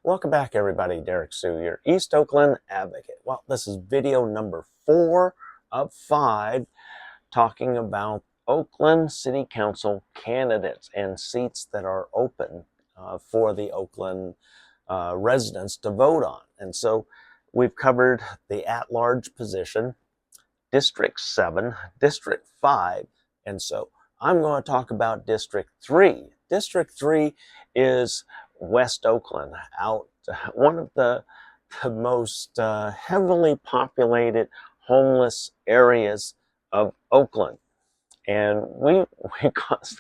Welcome back, everybody. Derrick Sue, your East Oakland advocate. Well, this is video number 4 of 5 talking about Oakland City Council candidates and seats that are open for the Oakland residents to vote on. And so we've covered the at-large position, District 7, District 5, and so I'm going to talk about District 3. District 3 is West Oakland, one of the most heavily populated homeless areas of Oakland. And we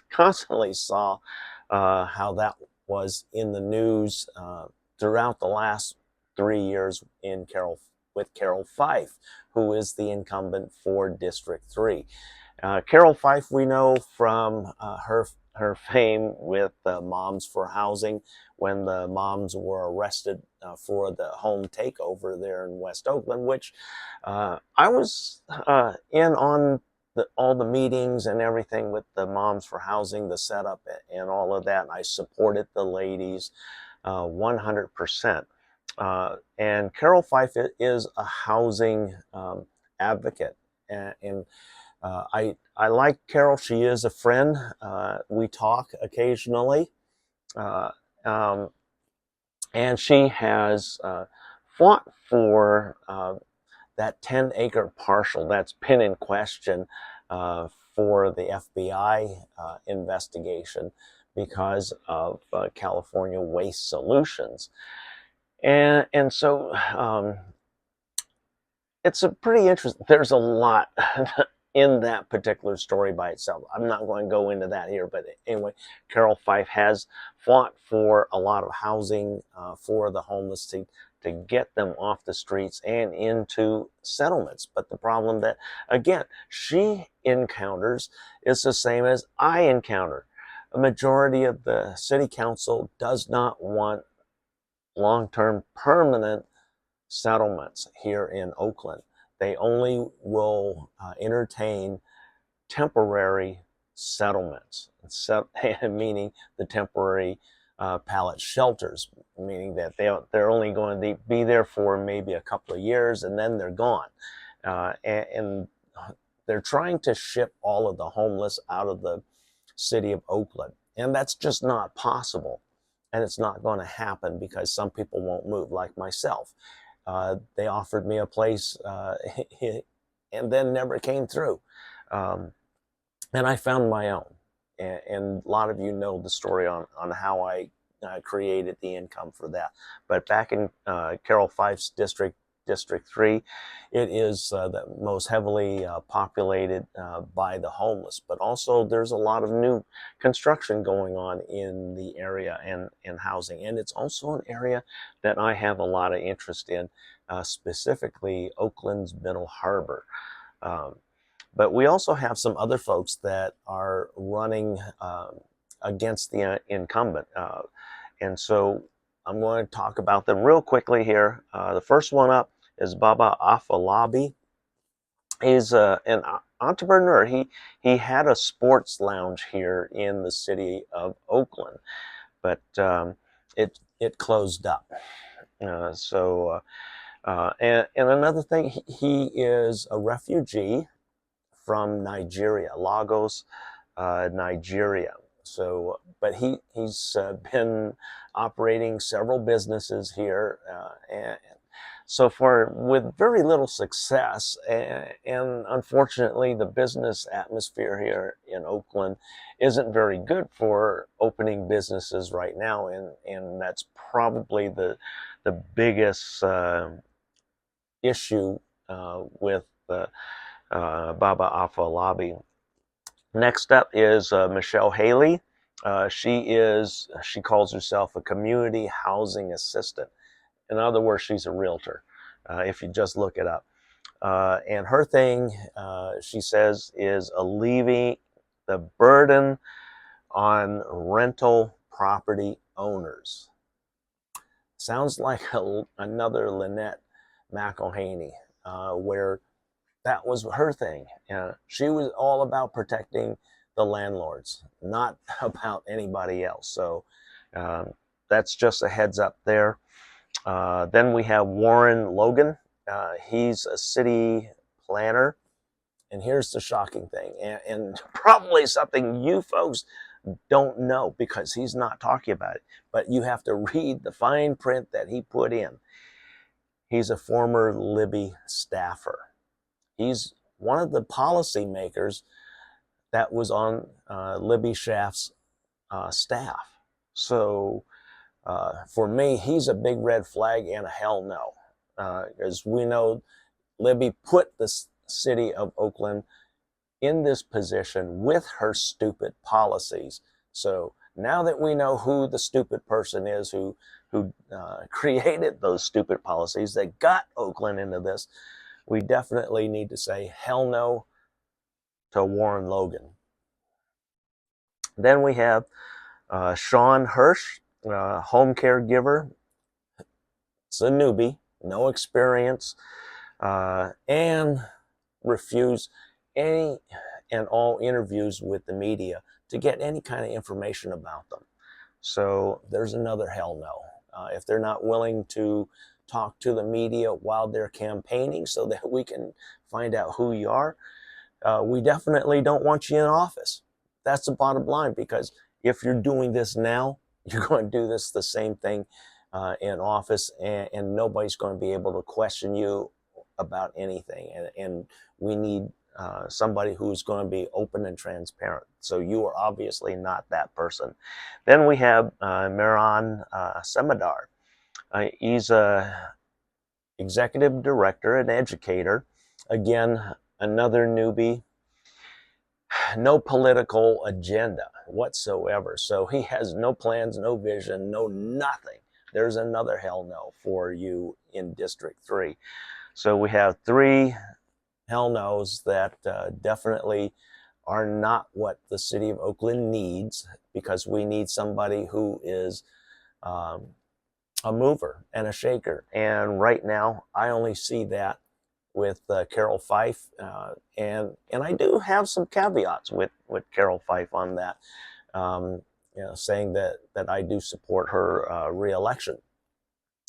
constantly saw how that was in the news throughout the last 3 years with Carroll Fife, who is the incumbent for District 3. Carroll Fife, we know from her fame with Moms for Housing, when the moms were arrested for the home takeover there in West Oakland, which I was in on all the meetings and everything with the Moms for Housing, the setup and all of that. And I supported the ladies 100%. And Carroll Fife is a housing advocate, and I like Carroll. She is a friend. We talk occasionally, and she has fought for that 10-acre parcel that's been in question for the FBI investigation because of California Waste Solutions. And so it's a pretty interesting, there's a lot in that particular story by itself. I'm not going to go into that here, but anyway, Carroll Fife has fought for a lot of housing for the homeless to get them off the streets and into settlements. But the problem that, again, she encounters is the same as I encounter. A majority of the city council does not want long-term permanent settlements here in Oakland. They only will entertain temporary settlements, meaning the temporary pallet shelters, meaning that they're only going to be there for maybe a couple of years and then they're gone. And they're trying to ship all of the homeless out of the city of Oakland. And that's just not possible. And it's not going to happen because some people won't move, like myself. They offered me a place and then never came through. And I found my own. And a lot of you know the story on how I created the income for that. But back in Carroll Fife's District 3, it is the most heavily populated by the homeless. But also there's a lot of new construction going on in the area and housing. And it's also an area that I have a lot of interest in, specifically Oakland's Middle Harbor. But we also have some other folks that are running against the incumbent. And so I'm going to talk about them real quickly here. The first one up is Baba Afolabi. He's an entrepreneur. He had a sports lounge here in the city of Oakland, but it closed up. And another thing, he is a refugee from Nigeria, Lagos, Nigeria. So, but he's been operating several businesses here, and so far with very little success. And unfortunately, the business atmosphere here in Oakland isn't very good for opening businesses right now, and that's probably the biggest issue with Baba Afolabi. Next up is Michelle Haley. She calls herself a community housing assistant. In other words, she's a realtor, if you just look it up. And her thing, she says, is alleviating the burden on rental property owners. Sounds like another Lynette McElhaney, where that was her thing. She was all about protecting the landlords, not about anybody else. So that's just a heads up there. Then we have Warren Logan. He's a city planner. And here's the shocking thing, and probably something you folks don't know because he's not talking about it, but you have to read the fine print that he put in. He's a former Libby staffer. He's one of the policymakers that was on Libby Schaaf's staff. So for me, he's a big red flag and a hell no. As we know, Libby put the city of Oakland in this position with her stupid policies. So now that we know who the stupid person is who created those stupid policies that got Oakland into this, we definitely need to say hell no to Warren Logan. Then we have Sean Hirsch, home caregiver. It's a newbie, no experience, and refuse any and all interviews with the media to get any kind of information about them. So there's another hell no. If they're not willing to talk to the media while they're campaigning so that we can find out who you are, we definitely don't want you in office. That's the bottom line, because if you're doing this now, you're going to do this the same thing in office, and nobody's going to be able to question you about anything. And we need somebody who's going to be open and transparent. So you are obviously not that person. Then we have Miran Semadar. He's a executive director and educator. Again, another newbie. No political agenda whatsoever. So he has no plans, no vision, no nothing. There's another hell no for you in District 3. So we have 3 hell no's that definitely are not what the city of Oakland needs, because we need somebody who is a mover and a shaker. And right now, I only see that with Carroll Fife, and I do have some caveats with Carroll Fife on that, saying that I do support her re-election,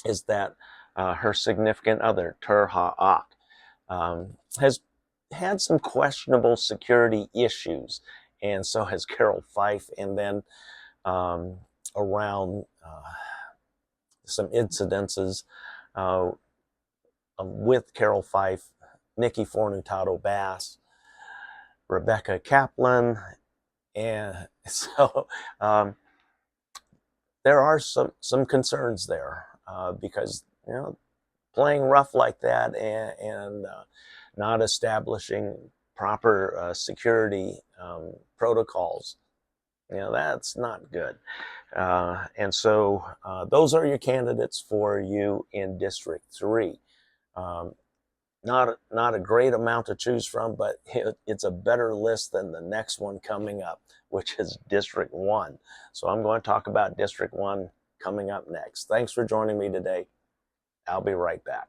is that her significant other, Terha Ak, has had some questionable security issues, and so has Carroll Fife. And then around some incidences with Carroll Fife, Nikki Fornutado Bass, Rebecca Kaplan, and so there are some concerns there because playing rough like that and not establishing proper security protocols, that's not good. And so those are your candidates for you in District 3. Not a great amount to choose from, but it's a better list than the next one coming up, which is District 1. So I'm going to talk about District 1 coming up next. Thanks for joining me today. I'll be right back.